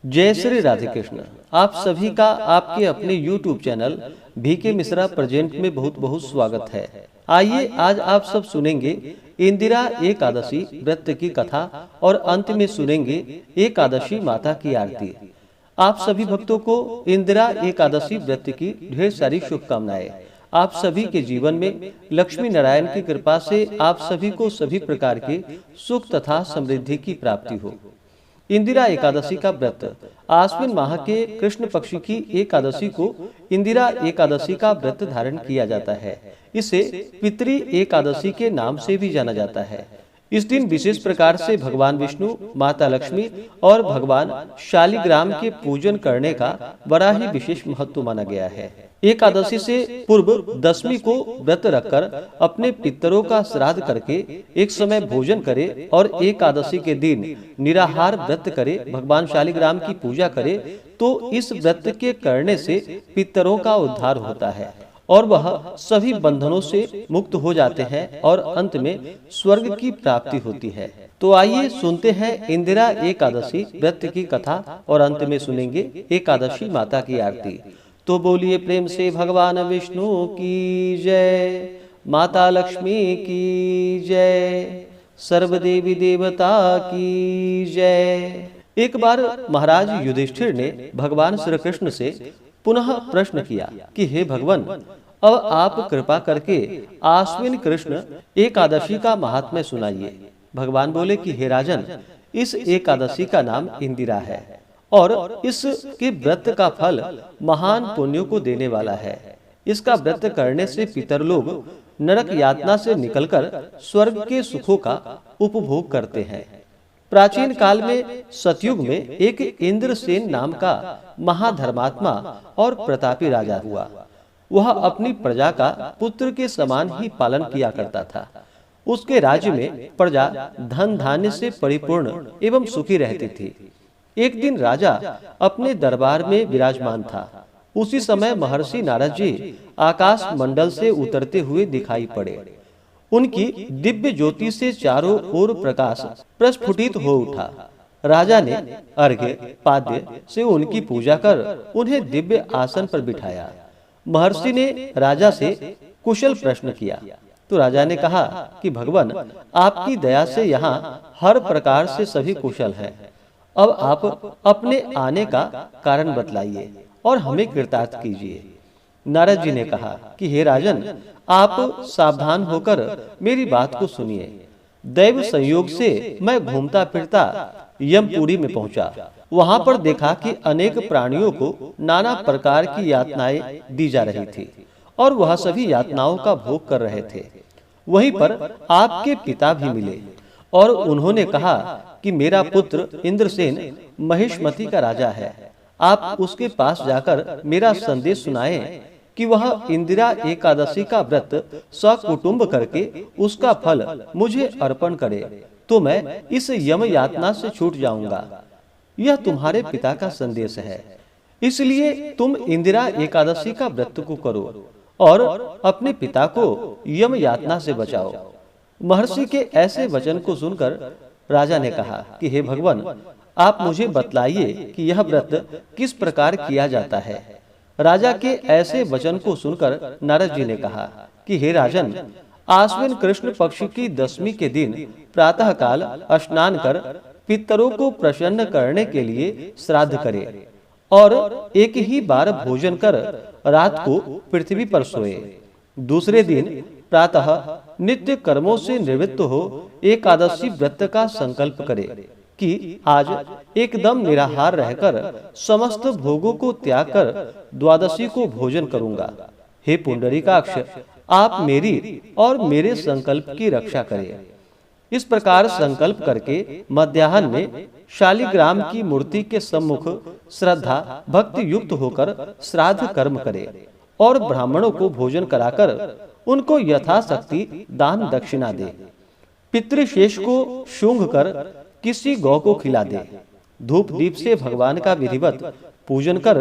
जय श्री राधे कृष्ण। आप सभी का आपके अपने YouTube channel VK Mishra present में बहुत बहुत स्वागत है। आइए आज आप सब सुनेंगे इंदिरा एकादशी व्रत की कथा और अंत में सुनेंगे एकादशी माता की आरती। आप सभी भक्तों को इंदिरा एकादशी व्रत की ढेर सारी शुभकामनाएं। आप सभी के जीवन में लक्ष्मी नारायण की कृपा से आप सभी को सभी प्रकार के सुख तथा समृद्धि की प्राप्ति हो। इंदिरा एकादशी का व्रत आश्विन माह के कृष्ण पक्ष की एकादशी को इंदिरा एकादशी का व्रत धारण किया जाता है। इसे पितृ एकादशी के नाम से भी जाना जाता है। इस दिन विशेष प्रकार से भगवान विष्णु, माता लक्ष्मी और भगवान शालिग्राम के पूजन करने का बड़ा ही विशेष महत्व माना गया है। एकादशी से पूर्व दशमी को व्रत रखकर अपने पितरों का श्राद्ध करके एक समय भोजन करे और एकादशी के दिन निराहार व्रत करे, भगवान शालिग्राम की पूजा करे तो इस व्रत के करने से पितरों का उद्धार होता है और वह सभी बंधनों से मुक्त हो जाते हैं और अंत में स्वर्ग की प्राप्ति होती है। तो आइए सुनते हैं इंदिरा एकादशी व्रत की कथा और अंत में सुनेंगे एकादशी माता की आरती। तो बोलिए प्रेम से भगवान विष्णु की जय, माता लक्ष्मी की जय, सर्व देवी देवता की जय। एक बार महाराज युधिष्ठिर ने भगवान श्री कृष्ण से पुनः प्रश्न किया कि हे भगवान, अब आप कृपा करके आश्विन कृष्ण एकादशी का महात्म्य सुनाइए। भगवान बोले कि हे राजन, इस एकादशी का नाम इंदिरा है और इसके व्रत का फल महान पुण्यों को देने वाला है। इसका व्रत करने से पितर लोग नरक यातना से निकलकर स्वर्ग के सुखों का उपभोग करते हैं। प्राचीन काल में सतयुग में एक इंद्रसेन नाम का महाधर्मात्मा और प्रतापी राजा हुआ। वह अपनी प्रजा का पुत्र के समान ही पालन किया करता था। उसके राज्य में प्रजा धन धान्य से परिपूर्ण एवं सुखी रहती थी। एक दिन राजा अपने दरबार में विराजमान था। उसी समय महर्षि नारद जी आकाश मंडल से उतरते हुए दिखाई पड़े। उनकी दिव्य ज्योति से चारों ओर प्रकाश प्रस्फुटित हो उठा। राजा ने अर्घ्य पाद्य से उनकी पूजा कर उन्हें दिव्य आसन पर बिठाया। महर्षि ने राजा से कुशल प्रश्न किया तो राजा ने कहा कि भगवान, आपकी दया से यहाँ हर प्रकार से सभी कुशल हैं। अब आप अपने आने का कारण बतलाइए और हमें कृतार्थ कीजिए। नारद जी ने कहा कि हे राजन, आप सावधान होकर मेरी बात को सुनिए। दैव संयोग से मैं घूमता फिरता यमपुरी में पहुंचा। वहां पर देखा कि अनेक प्राणियों को नाना प्रकार की यातनाएं दी जा रही थी और वह सभी यातनाओं का भोग कर रहे थे। वहीं पर आपके पिता भी मिले और उन्होंने कहा कि मेरा पुत्र इंद्रसेन महिष्मती का राजा है। आप उसके पास जाकर मेरा संदेश सुनाएं कि वह इंदिरा एकादशी का व्रत सकुटुंब करके उसका फल मुझे अर्पण करे तो मैं इस यम यातना से छूट जाऊंगा। यह तुम्हारे पिता का संदेश है, इसलिए तुम इंदिरा एकादशी का व्रत को करो और अपने पिता को यम यातना से बचाओ। महर्षि के ऐसे वचन को सुनकर राजा ने कहा कि हे भगवान, आप मुझे बतलाइए कि यह व्रत किस प्रकार किया जाता है। राजा के ऐसे वचन को सुनकर नारद जी ने कहा कि हे राजन, आश्विन कृष्ण पक्ष की दशमी के दिन प्रातः काल स्नान कर पितरों को प्रसन्न करने के लिए श्राद्ध करे और एक ही बार भोजन कर रात को पृथ्वी पर सोए। दूसरे दिन प्रातः नित्य कर्मों से निवृत्त हो एकादशी व्रत का संकल्प करे कि आज एकदम निराहार रहकर समस्त भोगों को त्याग कर द्वादशी को भोजन करूंगा। हे पुंडरीकाक्ष, आप मेरी और मेरे संकल्प की रक्षा करें। इस प्रकार संकल्प करके मध्याह्न में शालिग्राम की मूर्ति के सम्मुख श्रद्धा भक्ति युक्त होकर श्राद्ध कर्म करे और ब्राह्मणों को भोजन कराकर उनको यथाशक्ति दान दक्षिणा दे। पितृशेष को सूंघ कर किसी गौ को खिला दे। धूप दीप से भगवान का विधिवत पूजन कर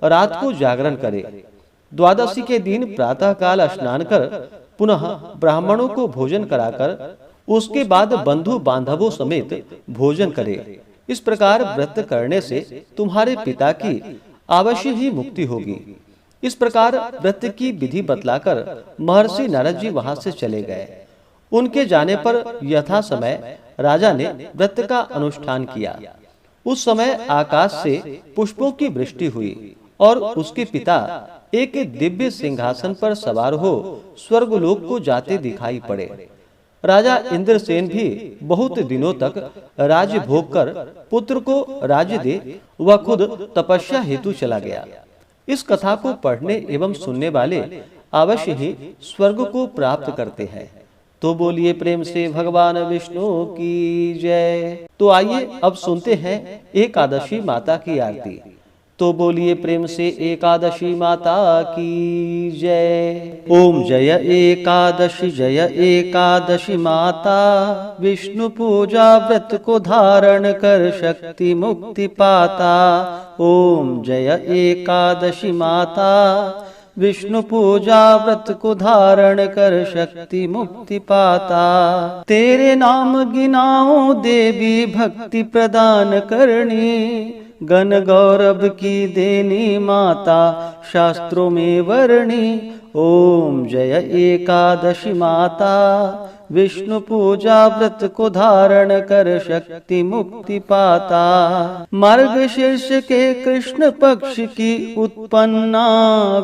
रात को जागरण करे। द्वादशी के दिन प्रातः काल स्नान कर पुनः ब्राह्मणों को भोजन कराकर उसके बाद बंधु बांधवों समेत भोजन करे। इस प्रकार व्रत करने से तुम्हारे पिता की अवश्य ही मुक्ति होगी। इस प्रकार व्रत की विधि बतलाकर महर्षि नारद जी वहां से चले गए। उनके जाने पर यथा समय राजा ने व्रत का अनुष्ठान किया। उस समय आकाश से पुष्पों की वृष्टि हुई और उसके पिता एक दिव्य सिंहासन पर सवार हो स्वर्गलोक को जाते दिखाई पड़े। राजा इंद्रसेन भी बहुत दिनों तक राज्य भोग कर पुत्र को राज्य दे वह खुद तपस्या हेतु चला गया। इस कथा को पढ़ने एवं सुनने वाले अवश्य ही स्वर्ग को प्राप्त करते हैं। तो बोलिए प्रेम से भगवान विष्णु की जय। तो आइए अब सुनते हैं एकादशी माता की आरती। तो बोलिए प्रेम से एकादशी माता की जय। ओम जय एकादशी माता, विष्णु पूजा व्रत को धारण कर शक्ति मुक्ति पाता। ओम जय एकादशी माता, विष्णु पूजा व्रत को धारण कर शक्ति मुक्ति पाता। तेरे नाम गिनाओ देवी भक्ति प्रदान करनी, गण गौरव की देनी माता शास्त्रों में वर्णी। ओम जय एकादशी माता, विष्णु पूजा व्रत को धारण कर शक्ति मुक्ति पाता। मार्गशीर्ष के कृष्ण पक्ष की उत्पन्ना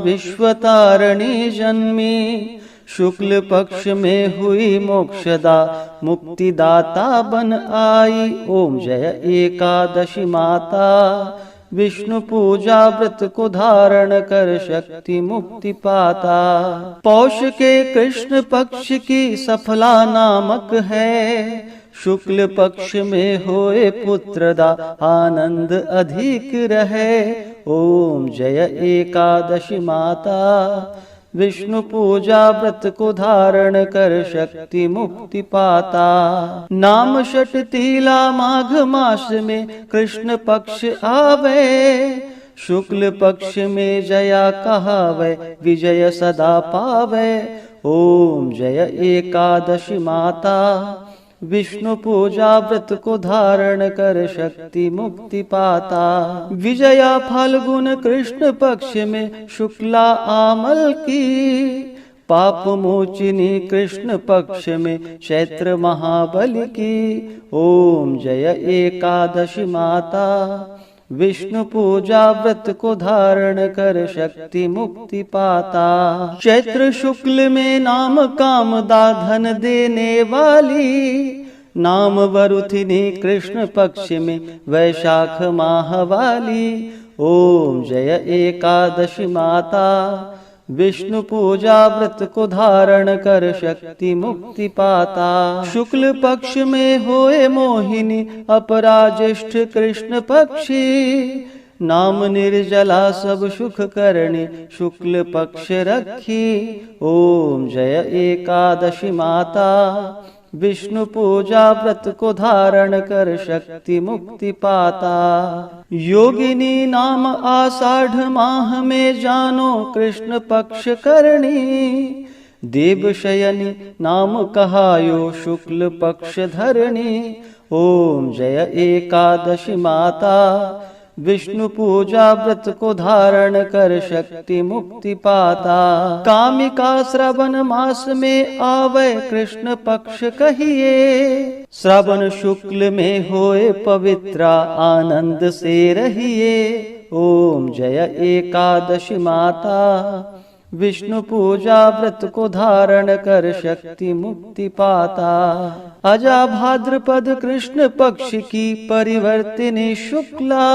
विश्वतारिणी जन्मी, शुक्ल पक्ष में हुई मोक्षदा मुक्तिदाता बन आई। ओम जय एकादशी माता, विष्णु पूजा व्रत को धारण कर शक्ति मुक्ति पाता। पौष के कृष्ण पक्ष की सफला नामक है, शुक्ल पक्ष में होए पुत्रदा आनंद अधिक रहे। ओम जय एकादशी माता, विष्णु पूजा व्रत को धारण कर शक्ति मुक्ति पाता। नाम षट तीला माघ मास में कृष्ण पक्ष आवे, शुक्ल पक्ष में जया कहावे विजय सदा पावे। ओम जय एकादशी माता, विष्णु पूजा व्रत को धारण कर शक्ति मुक्ति पाता। विजया फाल्गुन कृष्ण पक्ष में शुक्ला आमल की, पाप मोचिनी कृष्ण पक्ष में चैत्र महाबल की। ओम जय एकादशी माता, विष्णु पूजा व्रत को धारण कर शक्ति मुक्ति पाता। चैत्र शुक्ल में नाम कामदा धन देने वाली, नाम वरुथिनी कृष्ण पक्ष में वैशाख माह वाली। ओम जय एकादशी माता, विष्णु पूजा व्रत को धारण कर शक्ति मुक्ति पाता। शुक्ल पक्ष में होए मोहिनी अपराज्येष्ठ कृष्ण पक्षी, नाम निर्जला सब सुख करणी शुक्ल पक्ष रखी। ओम जय एकादशी माता, विष्णु पूजा व्रत को धारण कर शक्ति मुक्ति पाता। योगिनी नाम आषाढ़ माह में जानो कृष्ण पक्ष करणी, देव शयनी नाम कहायो शुक्ल पक्ष धरणी। ओम जय एकादशी माता, विष्णु पूजा व्रत को धारण कर शक्ति मुक्ति पाता। कामिका श्रावण मास में आवे कृष्ण पक्ष कहिए, श्रावण शुक्ल में होए पवित्रा आनंद से रहिए। ओम जय एकादशी माता, विष्णु पूजा व्रत को धारण कर शक्ति मुक्ति पाता। अजा भाद्रपद कृष्ण पक्ष की परिवर्तिनी शुक्ला,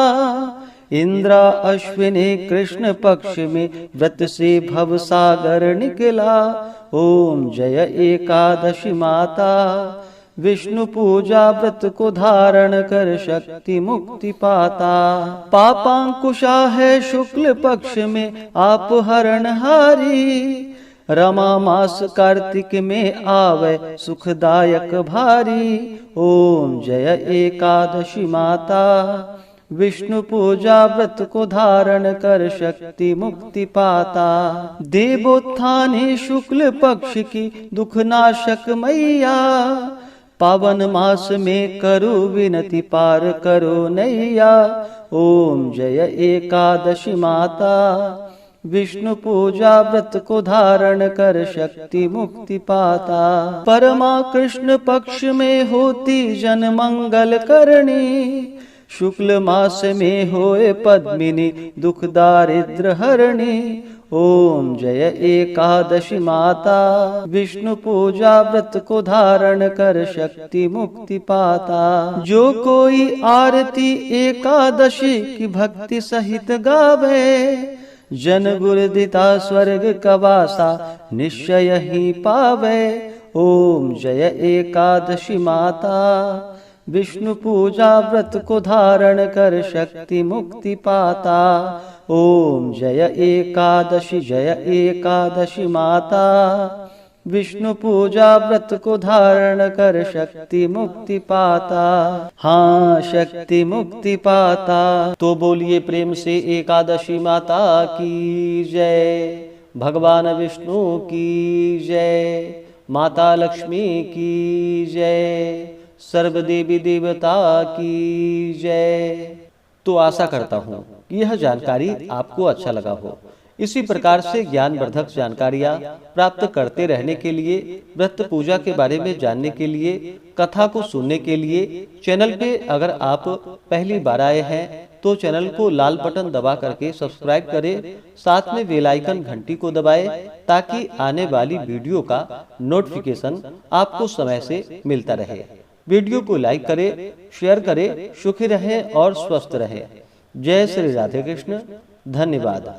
इंद्रा अश्विनी कृष्ण पक्ष में व्रत से भव सागर निकला। ओम जय एकादशी माता, विष्णु पूजा व्रत को धारण कर शक्ति मुक्ति पाता। पापांकुशा है शुक्ल पक्ष में आप हरणहारी, रमा मास कार्तिक में आवे सुखदायक भारी। ओम जय एकादशी माता, विष्णु पूजा व्रत को धारण कर शक्ति मुक्ति पाता। देवोत्थानी शुक्ल पक्ष की दुखनाशक मैया, पावन मास में करो विनति पार करो नैया। ओम जय एकादशी माता। विष्णु पूजा व्रत को धारण कर शक्ति मुक्ति पाता। परमा कृष्ण पक्ष में होती जन मंगल करणी। शुक्ल मास में होए पद्मिनी दुख दारिद्र हरणी। ओम जय एकादशी माता। विष्णु पूजा व्रत को धारण कर शक्ति मुक्ति पाता। जो कोई आरती एकादशी की भक्ति सहित गावे। जन गुरुदिता स्वर्ग कवासा निश्चय ही पावे। ओम जय एकादशी माता। विष्णु पूजा व्रत को धारण कर शक्ति मुक्ति पाता। ओम जय एकादशी माता। विष्णु पूजा व्रत को धारण कर शक्ति मुक्ति पाता। हाँ, शक्ति मुक्ति पाता। तो बोलिए प्रेम से एकादशी माता की जय। भगवान विष्णु की जय। माता लक्ष्मी की जय। सर्व देवी देवता की जय। तो आशा करता हूँ कि यह जानकारी आपको अच्छा लगा हो। इसी प्रकार से ज्ञानवर्धक जानकारियाँ प्राप्त करते रहने के लिए, व्रत पूजा के बारे में जानने के लिए, कथा को सुनने के लिए चैनल पे अगर आप पहली बार आए हैं तो चैनल को लाल बटन दबा करके सब्सक्राइब करें। साथ में बेल आइकन घंटी को दबाएं ताकि आने वाली वीडियो का नोटिफिकेशन आपको समय से मिलता रहे। वीडियो को लाइक करें, शेयर करें। सुखी रहें और स्वस्थ रहें। जय श्री राधे कृष्ण। धन्यवाद।